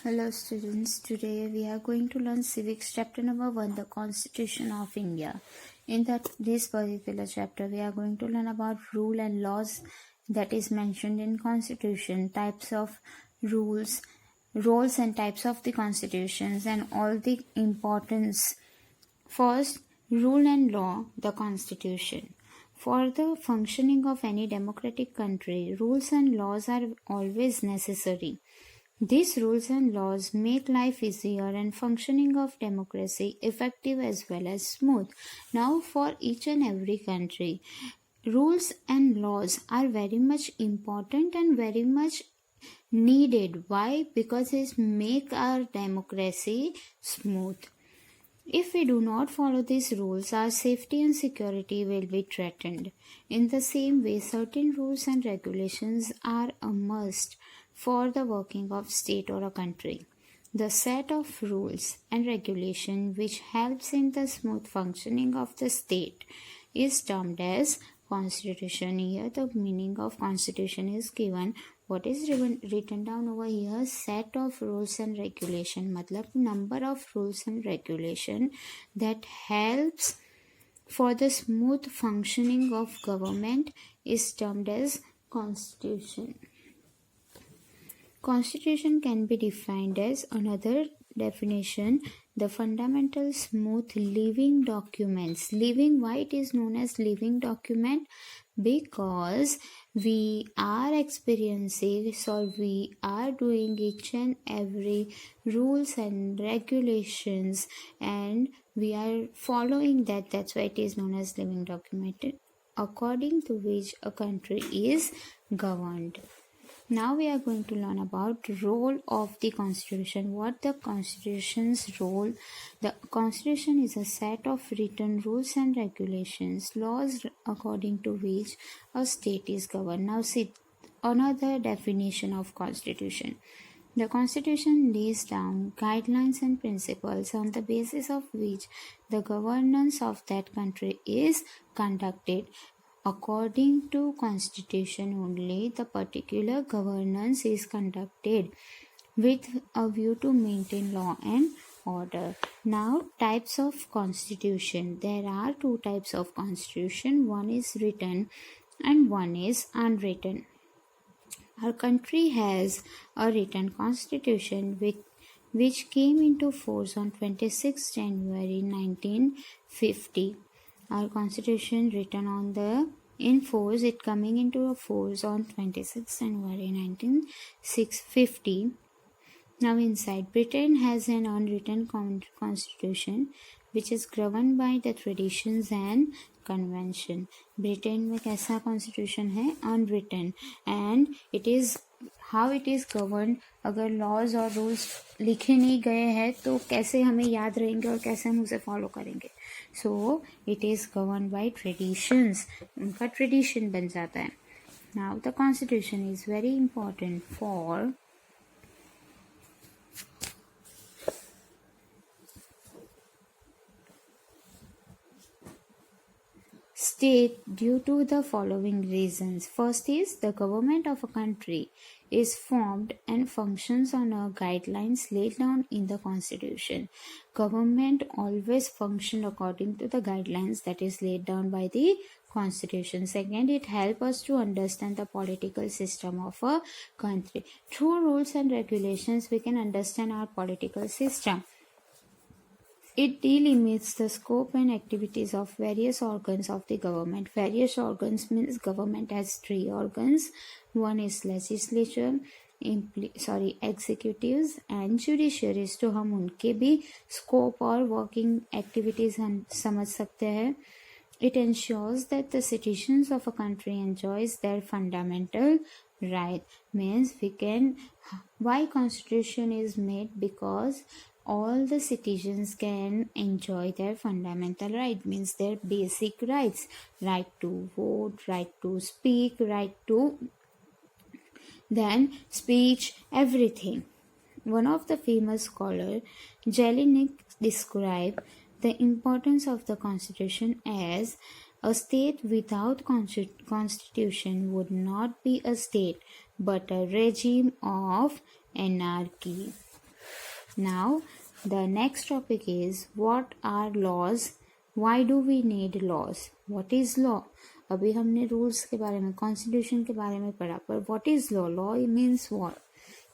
Hello students, today we are going to learn civics chapter number 1, the Constitution of India. In this particular chapter we are going to learn about rule and laws that is mentioned in Constitution, types of rules, roles and types of the constitutions and all the importance. First, rule and law, the Constitution. For the functioning of any democratic country, rules and laws are always necessary. These rules and laws make life easier and functioning of democracy effective as well as smooth. Now for each and every country, rules and laws are very much important and very much needed. Why? Because it make our democracy smooth. If we do not follow these rules, our safety and security will be threatened. In the same way, certain rules and regulations are a must for the working of state or a country. The set of rules and regulation which helps in the smooth functioning of the state is termed as Constitution. Here the meaning of Constitution is given. What is written down over here? Set of rules and regulation. Matlab number of rules and regulation that helps for the smooth functioning of government is termed as Constitution. Constitution can be defined as another definition, the fundamental smooth living documents. Living, why it is known as living document? Because we are experiencing, so we are doing each and every rules and regulations and we are following that. That's why it is known as living document, according to which a country is governed. Now we are going to learn about role of the Constitution. What the Constitution's role? The Constitution is a set of written rules and regulations, laws according to which a state is governed. Now see another definition of Constitution. The Constitution lays down guidelines and principles on the basis of which the governance of that country is conducted. According to Constitution only, the particular governance is conducted with a view to maintain law and order. Now, types of Constitution. There are two types of Constitution. One is written and one is unwritten. Our country has a written Constitution which came into force on 26 January 1950. Our Constitution written on in force, it coming into force on 26 January 1950. Now inside, Britain has an unwritten constitution which is governed by the traditions and convention. Britain में कैसा constitution है? Unwritten, and it is how it is governed. अगर laws और rules लिखे नहीं गए हैं तो कैसे हमें याद रहेंगे और कैसे हम उसे follow करेंगे? So it is governed by traditions. उनका tradition बन जाता है. Now the Constitution is very important for state due to the following reasons. First is the government of a country is formed and functions on a guidelines laid down in the Constitution. Government always function according to the guidelines that is laid down by the Constitution. Second, it helps us to understand the political system of a country. Through rules and regulations, we can understand our political system. It delimits the scope and activities of various organs of the government. Various organs means government has three organs. One is legislature, executives and judiciaries. तो हम उनके भी scope और working activities हम समझ सकते हैं. It ensures that the citizens of a country enjoys their fundamental right. Means we can, why Constitution is made? Because all the citizens can enjoy their fundamental right, means their basic rights, right to vote, right to speak, right to then speech, everything. One of the famous scholar, Jelinek, described the importance of the Constitution as a state without Constitution would not be a state but a regime of anarchy. Now, the next topic is what are laws? Why do we need laws? What is law? अभी हमने rules के बारे में, constitution के बारे में पढ़ा, पर what is law? Law means what?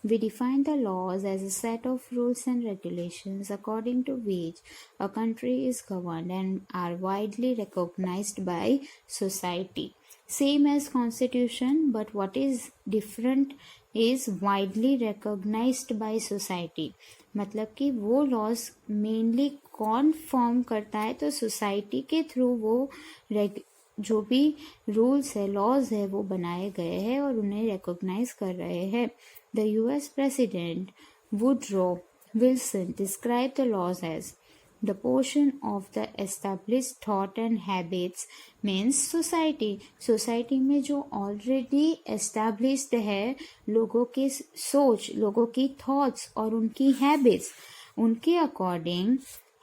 We define the laws as a set of rules and regulations according to which a country is governed and are widely recognized by society. Same as constitution, but what is different is widely recognized by society. मतलब कि वो laws mainly कौन form करता है, तो society के through वो जो भी रूल्स है, लॉज है, वो बनाए गए हैं और उन्हें रिकॉग्नाइज कर रहे हैं. The US President Woodrow Wilson describe the laws as the portion of the established thought and habits means society में जो already established है, लोगों के सोच, लोगों की thoughts और उनकी habits, उनके according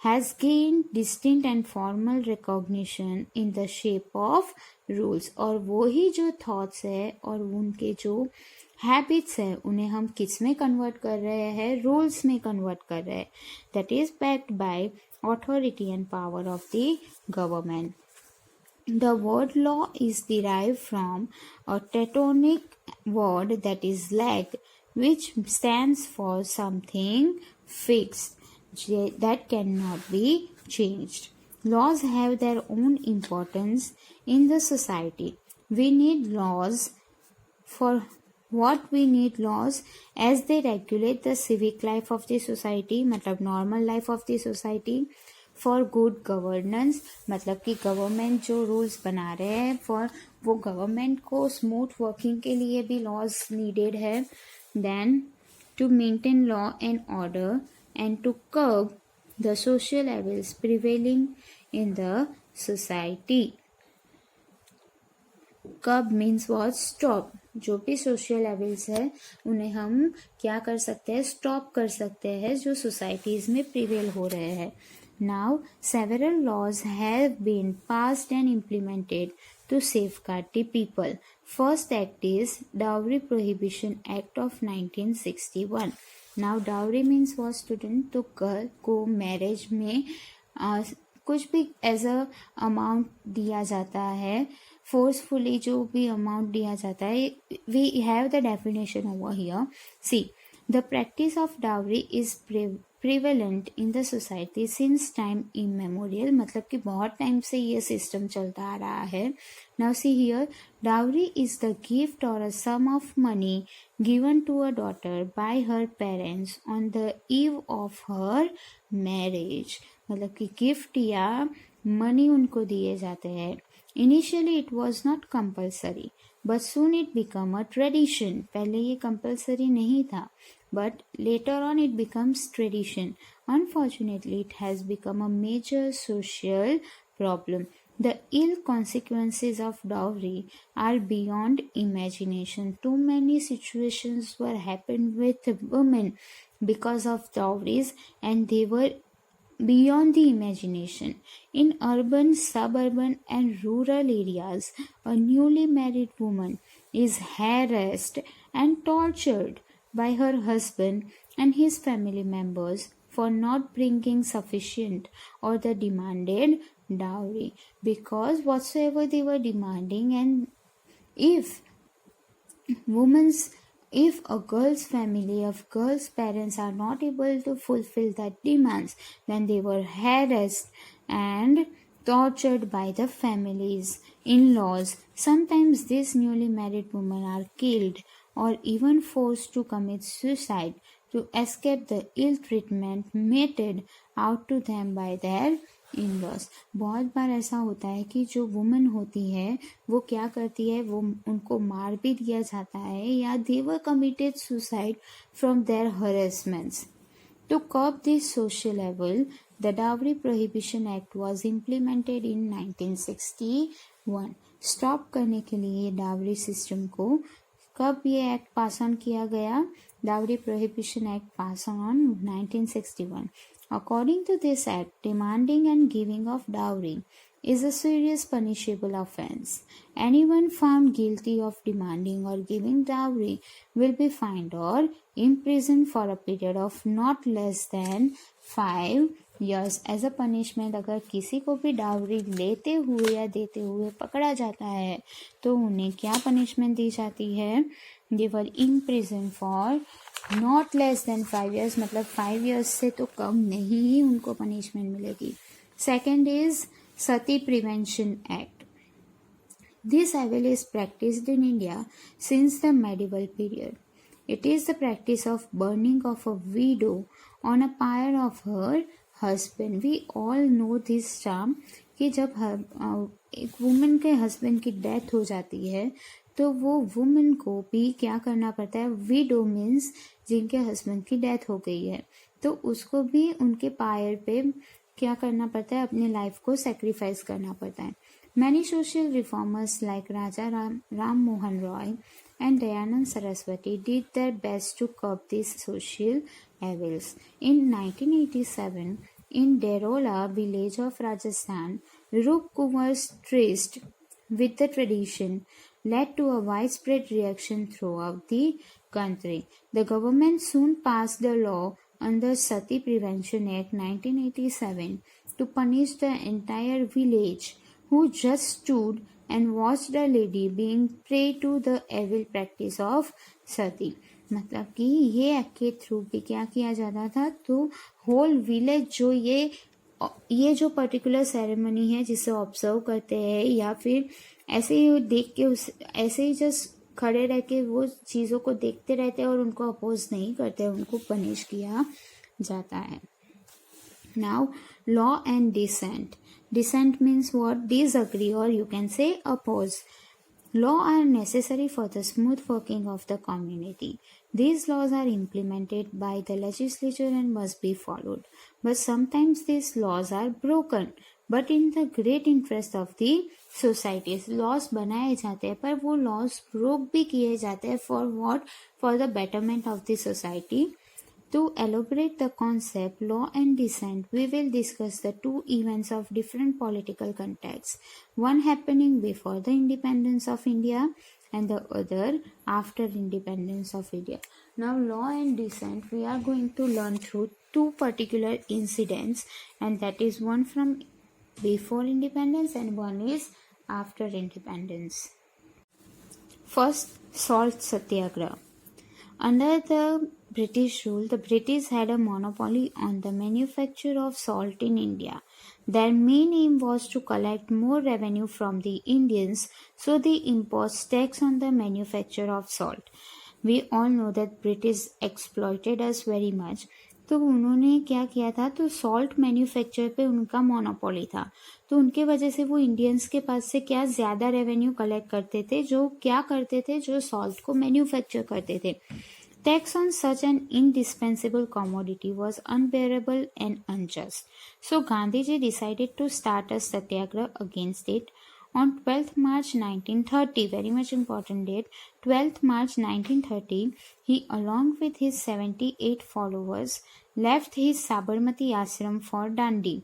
has gained distinct and formal recognition in the shape of rules. और वो ही जो thoughts है और उनके जो हैबिट्स है, उन्हें हम किस में कन्वर्ट कर रहे हैं? रूल्स में कन्वर्ट कर रहे हैं. That is backed by authority and power of the government. The word law is derived from a Teutonic word that is leg, which stands for something fixed that cannot be changed. Laws have their own importance in the society. We need laws for what we need laws as they regulate the civic life of the society, मतलब normal life of the society. For good governance, मतलब कि government जो rules बना रहे हैं, for वो government को smooth working के लिए भी लॉज नीडेड है. Then to maintain law and order and to curb the social evils prevailing in the society. Curb means what? Stop. जो भी सोशल एविल्स है उन्हें हम क्या कर सकते हैं? स्टॉप कर सकते हैं जो सोसाइटीज में प्रिवेल हो रहे हैं. Now several laws have been passed and implemented to safeguard the people. First act is Dowry Prohibition Act of 1961. Now dowry means what, student? तो गर्ल को मैरिज में कुछ भी एज अ अमाउंट दिया जाता है, फोर्सफुली जो भी अमाउंट दिया जाता है. We have the definition over here. See, the practice of dowry is prevalent in the society since time immemorial. मतलब कि बहुत टाइम से ये सिस्टम चलता आ रहा है. Now see here, dowry is the gift और a sum of money given to a daughter by her parents on the eve of her marriage. मतलब कि गिफ्ट या मनी उनको दिए जाते हैं. Initially it was not compulsory but soon it become a tradition. पहले ये कंपल्सरी नहीं था, but later on it becomes tradition. Unfortunately, it has become a major social problem. The ill consequences of dowry are beyond imagination. Too many situations were happened with women because of dowries, and they were beyond the imagination. In urban, suburban, and rural areas, a newly married woman is harassed and tortured by her husband and his family members for not bringing sufficient or the demanded dowry, because whatsoever they were demanding, and if a girl's family, if girl's parents are not able to fulfill that demands, then they were harassed and tortured by the families, in-laws. Sometimes these newly married women are killed or even forced to commit suicide to escape the ill treatment meted out to them by their in-laws. बहुत बार ऐसा होता है कि जो woman होती है वो क्या करती है, वो उनको मार भी दिया जाता है या they were committed suicide from their harassments. To curb this social evil, the Dowry Prohibition Act was implemented in 1961. Stop करने के लिए डावरी सिस्टम को कब ये एक्ट पास ऑन किया गया? Dowry prohibition act pass on 1961. According to this act, demanding and giving of dowry is a serious punishable offense. Anyone found guilty of demanding or giving dowry will be fined or imprisoned for a period of not less than 5 years. As a punishment, अगर किसी को भी dowry लेते हुए या देते हुए पकड़ा जाता है तो उन्हें क्या पनिशमेंट दी जाती है? They were imprisoned for not less than 5 years, मतलब 5 years से तो कम नहीं ही उनको पनिशमेंट मिलेगी. Second is Sati Prevention Act. This evil is practiced in India since the medieval period. It is the practice of burning of a widow on a pyre of her husband. We all know this term कि जब एक women के husband की death हो जाती है तो वो वुमेन को भी क्या करना पड़ता है? विडो मीन्स जिनके हस्बैंड की डेथ हो गई है, तो उसको भी उनके पायर पे क्या करना पड़ता है? अपनी लाइफ को सेक्रीफाइस करना पड़ता है. Many social reformers like Raja Ram Mohan Roy and Dayanand Saraswati did their best to curb these social evils. In 1987, in Derola village of Rajasthan, Rup Kumar's tryst with the tradition led to a widespread reaction throughout the country. The government soon passed the law under Sati Prevention Act 1987 to punish the entire village who just stood and watched a lady being prey to the evil practice of sati. मतलब कि ये act के through भी क्या किया जाता था? तो होल विलेज जो ये जो पर्टिकुलर सेरेमनी है जिसे ऑब्जर्व करते हैं या फिर ऐसे ही देख के ऐसे ही जस्ट खड़े रह के वो चीज़ों को देखते रहते हैं और उनको अपोज नहीं करते, उनको पनिश किया जाता है. Now law and dissent. Dissent means what? Disagree, or you can say oppose. Law are necessary for the smooth working of the community. These laws are implemented by the legislature and must be followed. But sometimes these laws are broken. But in the great interest of the society, laws बनाए जाते हैं पर वो laws broke भी किए जाते हैं. For what? For the betterment of the society. To elaborate the concept law and dissent, we will discuss the two events of different political contexts, one happening before the independence of India and the other after independence of India. Now, law and dissent, we are going to learn through two particular incidents, and that is one from before independence and one is after independence. First, salt satyagraha. Under the British rule, the British had a monopoly on the manufacture of salt in India. Their main aim was to collect more revenue from the Indians, so they imposed tax on the manufacture of salt. We all know that British exploited us very much. तो उन्होंने क्या किया था? तो salt manufacture पे उनका monopoly था, तो उनके वजह से वो इंडियंस के पास से क्या ज़्यादा रेवेन्यू कलेक्ट करते थे, जो क्या करते थे, जो सॉल्ट को मैन्युफैक्चर करते थे. Tax on such an indispensable commodity was unbearable and unjust. So Gandhiji decided to start a satyagraha against it. On 12th March 1930, very much important date, 12th March 1930, he along with his 78 followers left his Sabarmati ashram for Dandi.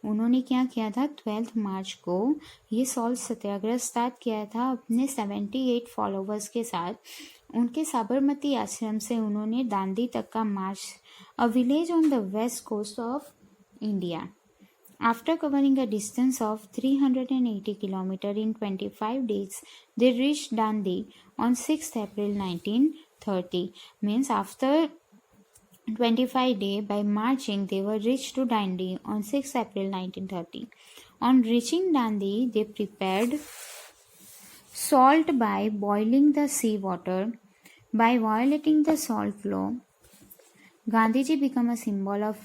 उन्होंने क्या किया था? 12th मार्च को ये salt सत्याग्रह start किया था अपने 78 followers के साथ. उनके साबरमती आश्रम से उन्होंने दांडी तक का march, a village on the west coast of India. After covering a distance of 380 km in 25 days, they reached Dandi on 6th April 1930. Means after 25 days by marching, they were reached to Dandi on 6th April 1930. On reaching Dandi, they prepared salt by boiling the sea water. By violating the salt law, Gandhiji became a symbol of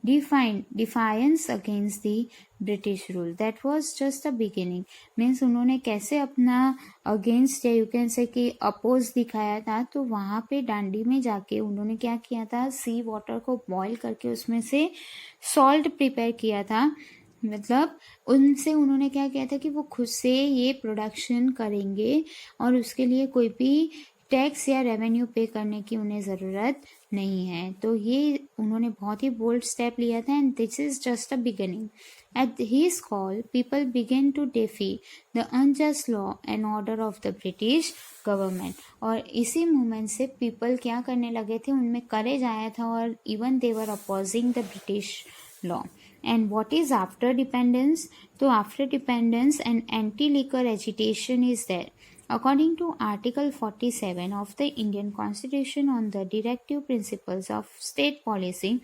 defiance against the British rule. That was just the beginning. Means उन्होंने कैसे अपना against या you can say कि oppose दिखाया था. तो वहाँ पे डांडी में जाके उन्होंने क्या किया था? सी वाटर को बॉईल करके उसमें से सॉल्ट प्रिपेयर किया था. मतलब उनसे उन्होंने क्या किया था कि वो खुद से ये प्रोडक्शन करेंगे और उसके लिए कोई भी टैक्स या रेवेन्यू पे करने की उन्हें ज़रूरत नहीं है। तो ये उन्होंने बहुत ही बोल्ड स्टेप लिया था and this is just a beginning. At his call, people began to defy the unjust law and order of the British government. और इसी मूवमेंट से पीपल क्या करने लगे थे, उनमें करेज आया था और even they were opposing the British law. And what is after dependence? So after dependence, an anti-liquor agitation is there. According to Article 47 of the Indian Constitution on the directive principles of state policy,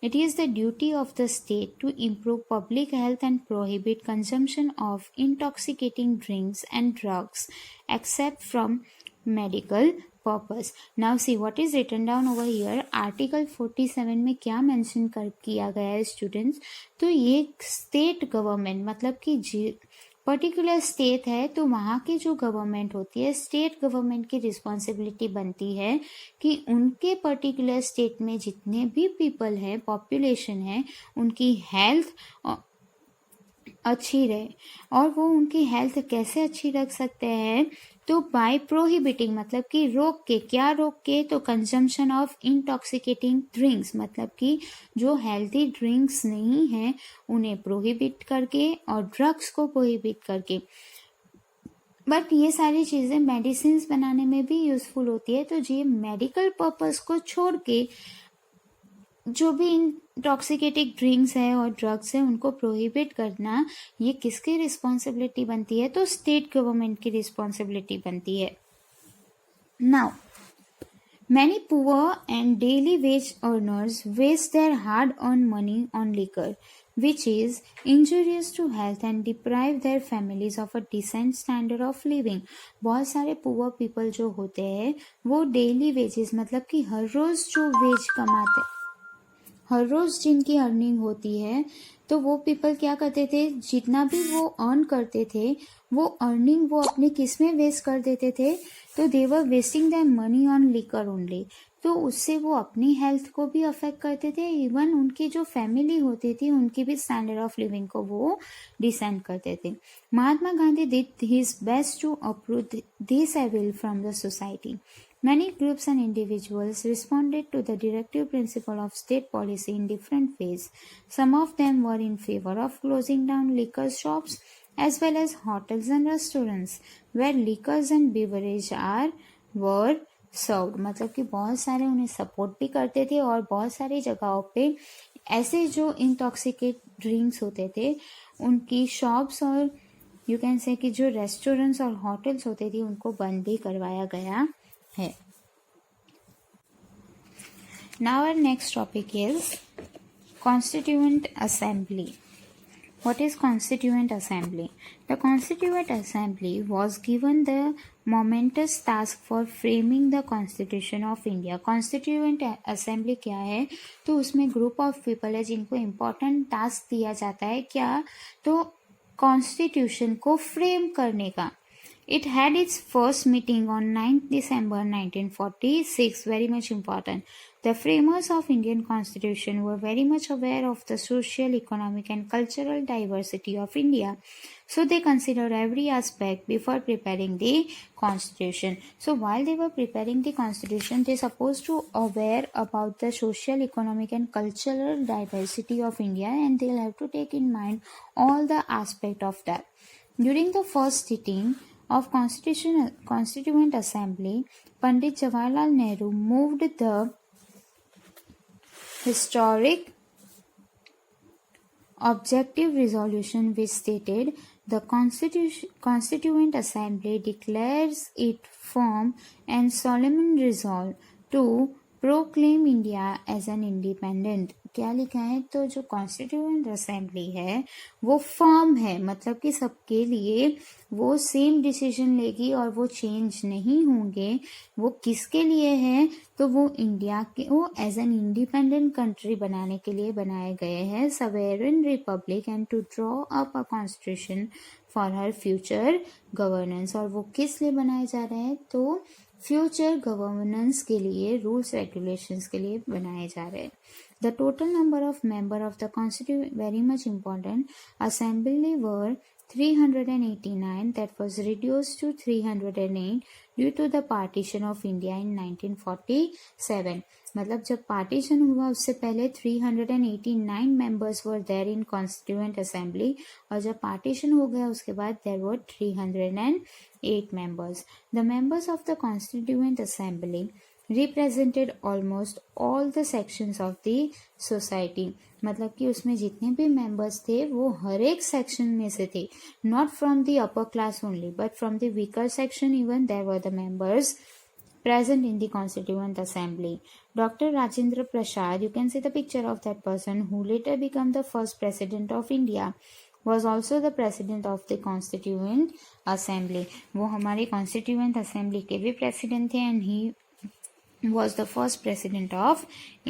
it is the duty of the state to improve public health and prohibit consumption of intoxicating drinks and drugs except from medical purpose. Now see what is written down over here. Article 47 में क्या mention किया गया है students? तो ये state government मतलब कि particular state है तो वहाँ की जो गवर्नमेंट होती है, स्टेट गवर्नमेंट की रिस्पॉन्सिबिलिटी बनती है कि उनके पर्टिकुलर स्टेट में जितने भी पीपल हैं, पॉपुलेशन है, उनकी हेल्थ अच्छी रहे। और वो उनकी हेल्थ कैसे अच्छी रख सकते हैं? तो बाय प्रोहिबिटिंग मतलब कि रोक के, क्या रोक के? तो कंजम्पशन ऑफ इंटॉक्सिकेटिंग ड्रिंक्स मतलब कि जो हेल्थी ड्रिंक्स नहीं है उन्हें प्रोहिबिट करके और ड्रग्स को प्रोहिबिट करके। बट ये सारी चीज़ें मेडिसिन बनाने में भी यूजफुल होती है। तो ये मेडिकल पर्पस को छोड़ के जो भी इंटॉक्सिकेटिंग ड्रिंक्स है और ड्रग्स है उनको प्रोहिबिट करना, ये किसकी रिस्पॉन्सिबिलिटी बनती है? तो स्टेट गवर्नमेंट की रिस्पॉन्सिबिलिटी बनती है। Now many poor and daily wage earners waste their hard-earned money on liquor, which is injurious to health and deprive their families of a decent standard of living. बहुत सारे poor people जो होते हैं वो daily wages मतलब कि हर रोज जो veg कमाते, हर रोज जिनकी अर्निंग होती है, तो वो पीपल क्या करते थे, जितना भी वो अर्न करते थे वो अर्निंग वो अपने किस में वेस्ट कर देते थे? तो they were wasting that money on liquor only. तो उससे वो अपनी हेल्थ को भी अफेक्ट करते थे, इवन उनकी जो फैमिली होती थी उनकी भी स्टैंडर्ड ऑफ लिविंग को वो डिसेंड करते थे। Mahatma Gandhi did his best to approve this evil from the society. Many groups and individuals responded to the directive principle of state policy in different ways. Some of them were in favor of closing down liquor shops as well as hotels and restaurants where liquors and beverages were served. मतलब कि बहुत सारे उन्हें support भी करते थे और बहुत सारी जगहों पे ऐसे जो इंटॉक्सिकेट ड्रिंक्स होते थे उनकी शॉप्स और यू कैन से कि जो रेस्टोरेंट्स और होटल्स होते थे उनको बंद भी करवाया गया है। Now our next topic is Constituent Assembly. What is Constituent Assembly? The Constituent Assembly was given the momentous task for framing the Constitution of India. Constituent Assembly क्या है? तो उसमें ग्रुप ऑफ पीपल है जिनको इम्पोर्टेंट टास्क दिया जाता है। क्या? तो कॉन्स्टिट्यूशन को फ्रेम करने का। It had its first meeting on 9th December 1946, very much important. The framers of Indian Constitution were very much aware of the social, economic and cultural diversity of India. So they considered every aspect before preparing the Constitution. So while they were preparing the Constitution, they supposed to aware about the social, economic and cultural diversity of India and they'll have to take in mind all the aspect of that. During the first sitting of Constituent Assembly, Pandit Jawaharlal Nehru moved the historic objective resolution which stated the Constituent Assembly declares it firm and solemn resolve to proclaim India as an independent. क्या लिखा है? तो जो constituent assembly है वो firm है मतलब कि सबके लिए वो सेम डिसीजन लेगी और वो चेंज नहीं होंगे। वो किसके लिए है? तो वो इंडिया के वो एज एन इंडिपेंडेंट कंट्री बनाने के लिए बनाए गए हैं, sovereign republic and to draw up a constitution for her future governance. और वो किस लिए बनाए जा रहे हैं? तो फ्यूचर गवर्नेंस के लिए, रूल्स रेगुलेशंस के लिए बनाए जा रहे हैं। The total number of members of the Constituent, very much important, assembly were 389 that was reduced to 308 due to the partition of India in 1947. मतलब जब पार्टीशन हुआ उससे पहले 389 members were there in constituent assembly और जब partition हो गया उसके बाद there were 308 members. The members of the constituent assembly represented almost all the sections of the society. मतलब कि उसमें जितने भी मेंबर्स थे वो हर एक सेक्शन में से थे, not from the upper class only but from the weaker section even there were the members present in the constituent assembly. Dr. Rajendra Prasad, you can see the picture of that person who later became the first president of India, was also the president of the constituent assembly. वो हमारे constituent assembly के भी president थे and he was the first president of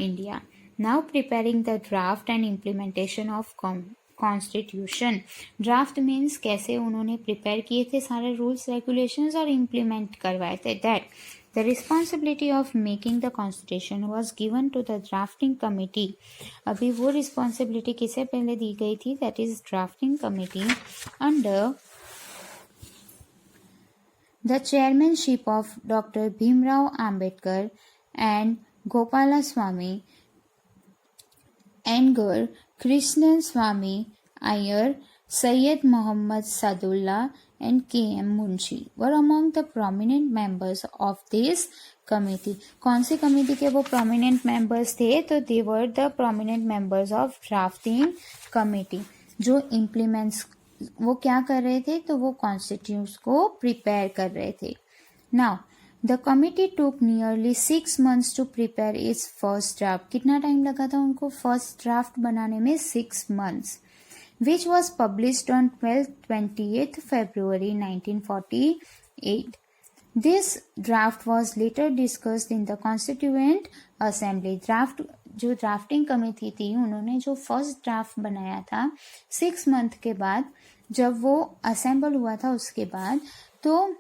India. Now preparing the draft and implementation of constitution. Draft means कैसे उन्होंने prepare किए थे सारे रूल्स रेगुलेशंस और इम्प्लीमेंट करवाए थे. That the responsibility of making the constitution was given to the drafting committee. अभी वो रिस्पॉन्सिबिलिटी किसे पहले दी गई थी? That is drafting committee under the chairmanship of Dr. Bhimrao Ambedkar and Gopalaswamy Anger, Krishnan Swamy Iyer, Syed Muhammad Sadullah and K.M. Munshi were among the prominent members of this committee. कौन सी committee के वो prominent members थे? तो they were the prominent members of drafting committee जो implements वो क्या कर रहे थे? तो वो कॉन्स्टिट्यूशन को प्रिपेयर कर रहे थे. Now the committee took nearly 6 months to prepare its first draft. कितना टाइम लगा था उनको फर्स्ट ड्राफ्ट बनाने में? 6 months, which was published on 28th February 1948. This draft was later discussed in the Constituent Assembly. Draft जो drafting committee थी उन्होंने जो फर्स्ट ड्राफ्ट बनाया था 6 month के बाद जब वो असेंबल हुआ था उसके बाद, तो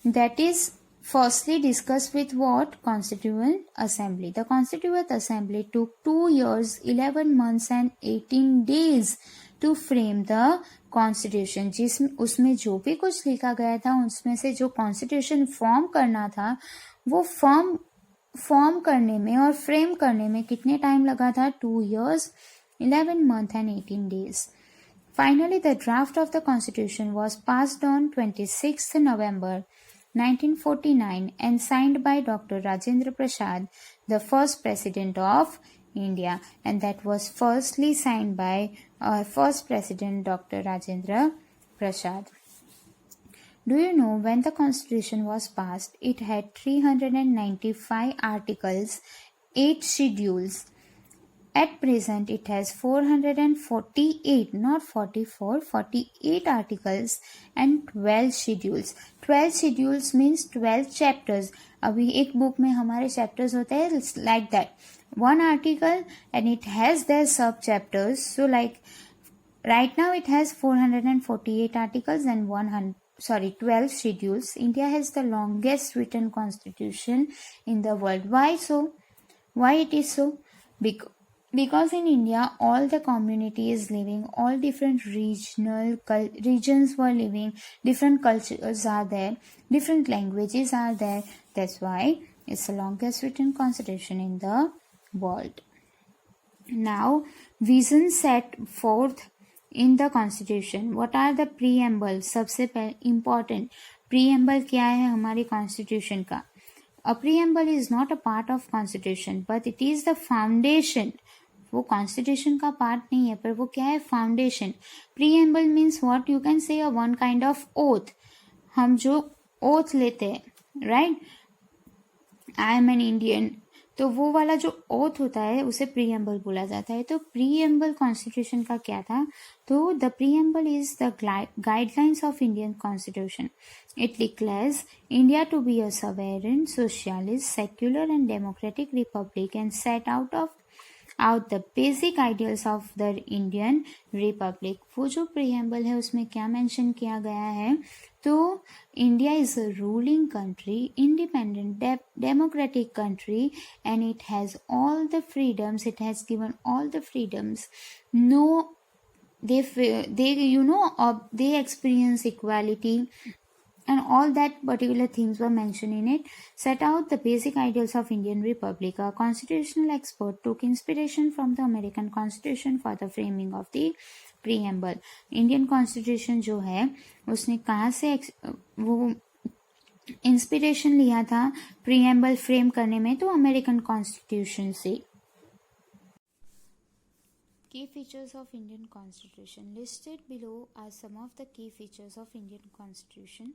that is firstly discuss with what? Constituent assembly. The constituent assembly took 2 years 11 months and 18 days to frame the constitution. जिसमें उसमें जो भी कुछ लिखा गया था उसमें से जो कॉन्स्टिट्यूशन फॉर्म करना था वो फॉर्म करने में और फ्रेम करने में कितने टाइम लगा था? 2 years 11 months and 18 days. Finally, the draft of the constitution was passed on 26th November 1949 and signed by Dr. Rajendra Prasad, the first president of India, and that was firstly signed by our first president Dr. Rajendra Prasad. Do you know when the constitution was passed? It had 395 articles, 8 schedules. At present, it has 448, not 44, 48 articles and 12 schedules. 12 schedules means 12 chapters. अभी एक book में हमारे chapters होते हैं like that. One article and it has their sub chapters. So like right now it has 448 articles and 12 schedules. India has the longest written constitution in the world. Why so? Why it is so? Because in India all the community is living, all different regions were living, different cultures are there, different languages are there. That's why it's the longest written constitution in the world. Now vision set forth in the constitution. What are the preamble? सबसे important preamble क्या है हमारी constitution का? A preamble is not a part of constitution but it is the foundation. वो constitution का part नहीं है पर वो क्या है? Foundation. Preamble means what? You can say one kind of oath. हम जो ओथ लेते हैं, right, I am an Indian, तो वो वाला जो ओथ होता है उसे प्रीएम्बल बोला जाता है. तो प्रीएम्बल कॉन्स्टिट्यूशन का क्या था? तो the preamble is the guidelines of Indian constitution. It declares India to be a sovereign, socialist, secular and democratic republic and set out the basic ideals of the Indian Republic. वो जो preamble है उसमें क्या mention किया गया है? तो India is a ruling country, independent, democratic country, and it has all the freedoms. It has given all the freedoms. No they experience equality, and all that particular things were mentioned in it. Set out the basic ideals of Indian Republic. A constitutional expert took inspiration from the American Constitution for the framing of the preamble. Indian constitution जो है उसने कहाँ से वो inspiration लिया था preamble frame करने में? तो अमेरिकन कॉन्स्टिट्यूशन से. Key features of Indian Constitution. Listed below are some of the key features of Indian Constitution.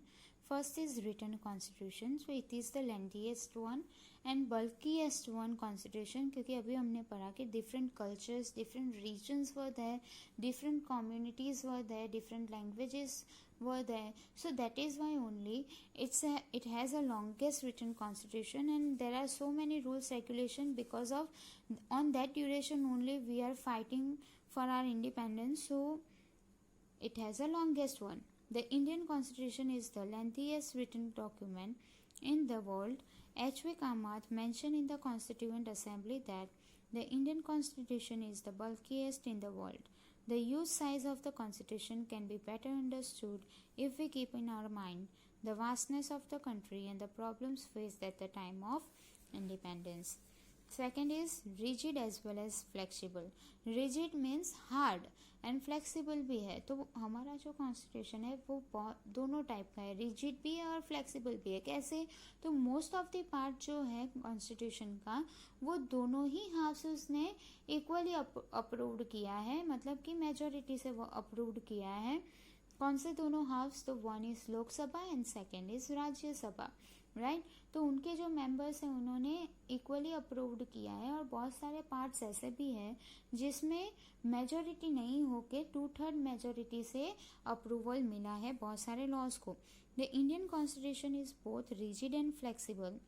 First is written constitution. So it is the lengthiest one and bulkiest one constitution, क्योंकि अभी हमने पढ़ा कि different cultures, different regions were there, different communities were there, different languages were there. So that is why only it has a longest written constitution, and there are so many rules regulation because of on that duration only we are fighting for our independence. So it has a longest one. The Indian Constitution is the lengthiest written document in the world. H.V. Kamath mentioned in the Constituent Assembly that the Indian Constitution is the bulkiest in the world. The huge size of the Constitution can be better understood if we keep in our mind the vastness of the country and the problems faced at the time of independence. Second is rigid as well as flexible. Rigid means hard and flexible भी है. तो हमारा जो constitution है वो दोनों type का है, रिजिड भी है और फ्लेक्सिबल भी है. कैसे? तो मोस्ट ऑफ द पार्ट जो है कॉन्स्टिट्यूशन का वो दोनों ही हाउसेस ने इक्वली अप्रूव्ड किया है, मतलब कि मेजोरिटी से वो अप्रूव्ड किया है. कौन से दोनों हाउस? तो one is Lok Sabha and second is Rajya Sabha, right. तो उनके जो मेंबर्स हैं उन्होंने इक्वली अप्रूव्ड किया है. और बहुत सारे पार्ट्स ऐसे भी हैं जिसमें मेजोरिटी नहीं होके 2/3 मेजोरिटी से अप्रूवल मिला है बहुत सारे लॉज को. The Indian constitution is both rigid and flexible.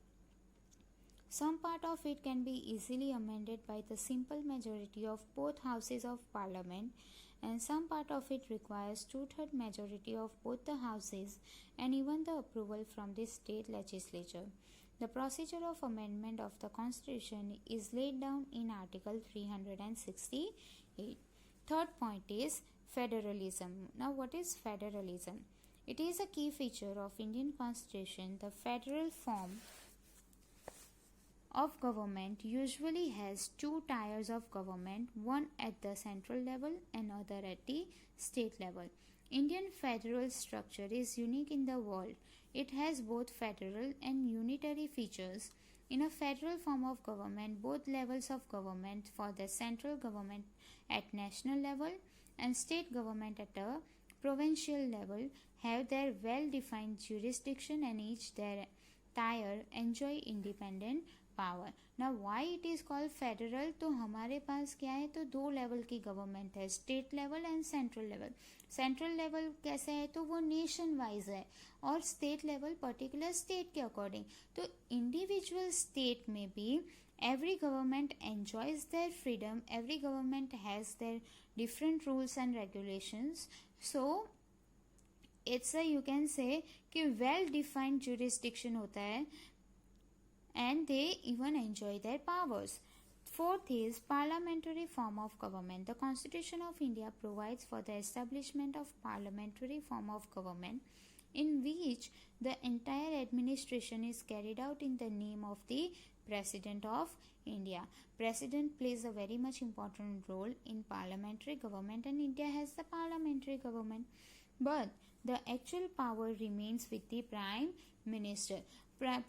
Some part of it can be easily amended by the simple majority of both houses of parliament, and some part of it requires 2/3 majority of both the houses and even the approval from the state legislature. The procedure of amendment of the constitution is laid down in Article 368. Third point is federalism. Now, what is federalism? It is a key feature of Indian constitution. The federal form of government usually has two tiers of government, one at the central level and other at the state level. Indian federal structure is unique in the world. It has both federal and unitary features. In a federal form of government, both levels of government, for the central government at national level and state government at a provincial level, have their well-defined jurisdiction and each their tier enjoy independent power. ना why it is called federal? तो हमारे पास क्या है? तो दो level की government है, state level and central level. Central level कैसे है? तो वो नेशन वाइज है और स्टेट लेवल पर्टिकुलर स्टेट के अकॉर्डिंग. तो इंडिविजुअल स्टेट में भी every government enjoys their freedom, every government has their different rules and regulations. So it's a, you can say कि well defined jurisdiction होता है and they even enjoy their powers. Fourth is parliamentary form of government. The Constitution of India provides for the establishment of parliamentary form of government in which the entire administration is carried out in the name of the President of India. President plays a very much important role in parliamentary government and India has the parliamentary government. But the actual power remains with the Prime Minister.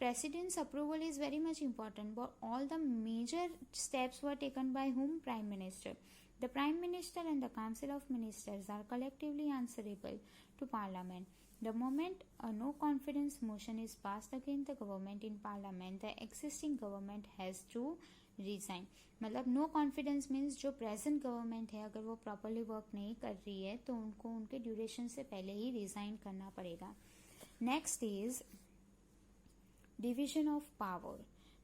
President's approval is very much important, but all the major steps were taken by whom? Prime Minister. The Prime Minister and the Council of Ministers are collectively answerable to Parliament. The moment a no confidence motion is passed against the government in Parliament, the existing government has to resign. मतलब no confidence means जो present government है अगर वो properly work नहीं कर रही है तो उनको उनके ड्यूरेशन से पहले ही रिजाइन करना पड़ेगा. Next is division of power.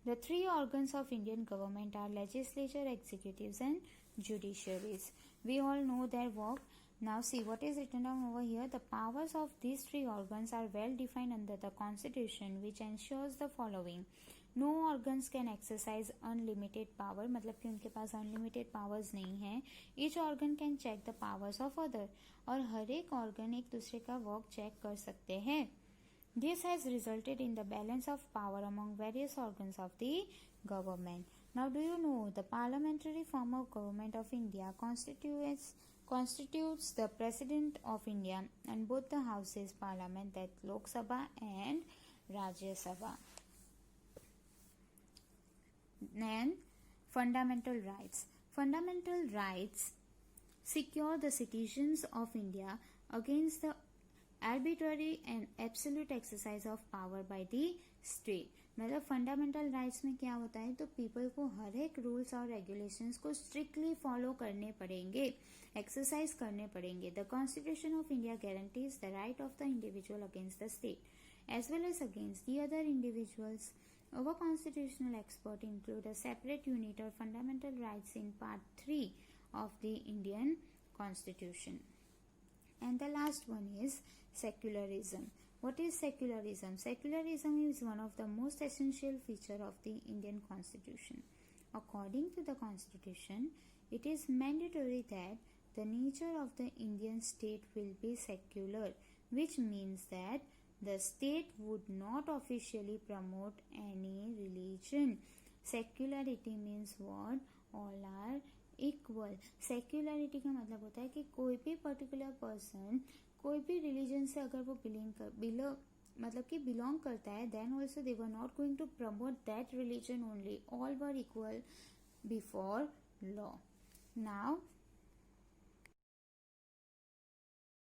The three organs of Indian government are legislature, executives and judiciaries. We all know their work. Now see what is written down over here. The powers of these three organs are well defined under the Constitution, which ensures the following. No organs can exercise unlimited power, मतलब कि उनके पास unlimited powers नहीं है. Each organ can check the powers of other, और हर एक organ एक दूसरे का वर्क चेक कर सकते हैं. This has resulted in the balance of power among various organs of the government. Now, do you know the parliamentary form of government of India constitutes the President of India and both the houses parliament, that Lok Sabha and Rajya Sabha. Then, fundamental rights. Fundamental rights secure the citizens of India against the arbitrary and absolute exercise of power by the state. मतलब fundamental rights में क्या होता है, तो people को हर एक rules और regulations को स्ट्रिक्टली फॉलो करने पड़ेंगे, एक्सरसाइज करने पड़ेंगे. The constitution of India guarantees the right of the individual against the state as well as against the other individuals. Our constitutional expert include a separate unit or fundamental rights in part 3 of the Indian Constitution. And the last one is secularism. What is secularism? Secularism is one of the most essential feature of the Indian Constitution. According to the Constitution, it is mandatory that the nature of the Indian state will be secular, which means that the state would not officially promote any religion. Secularity means what? All are equal. Secularity का मतलब होता है कि कोई भी particular person कोई भी religion से अगर वो बिलोंग करता है, then also they were not going to promote that religion only. All were equal before law. Now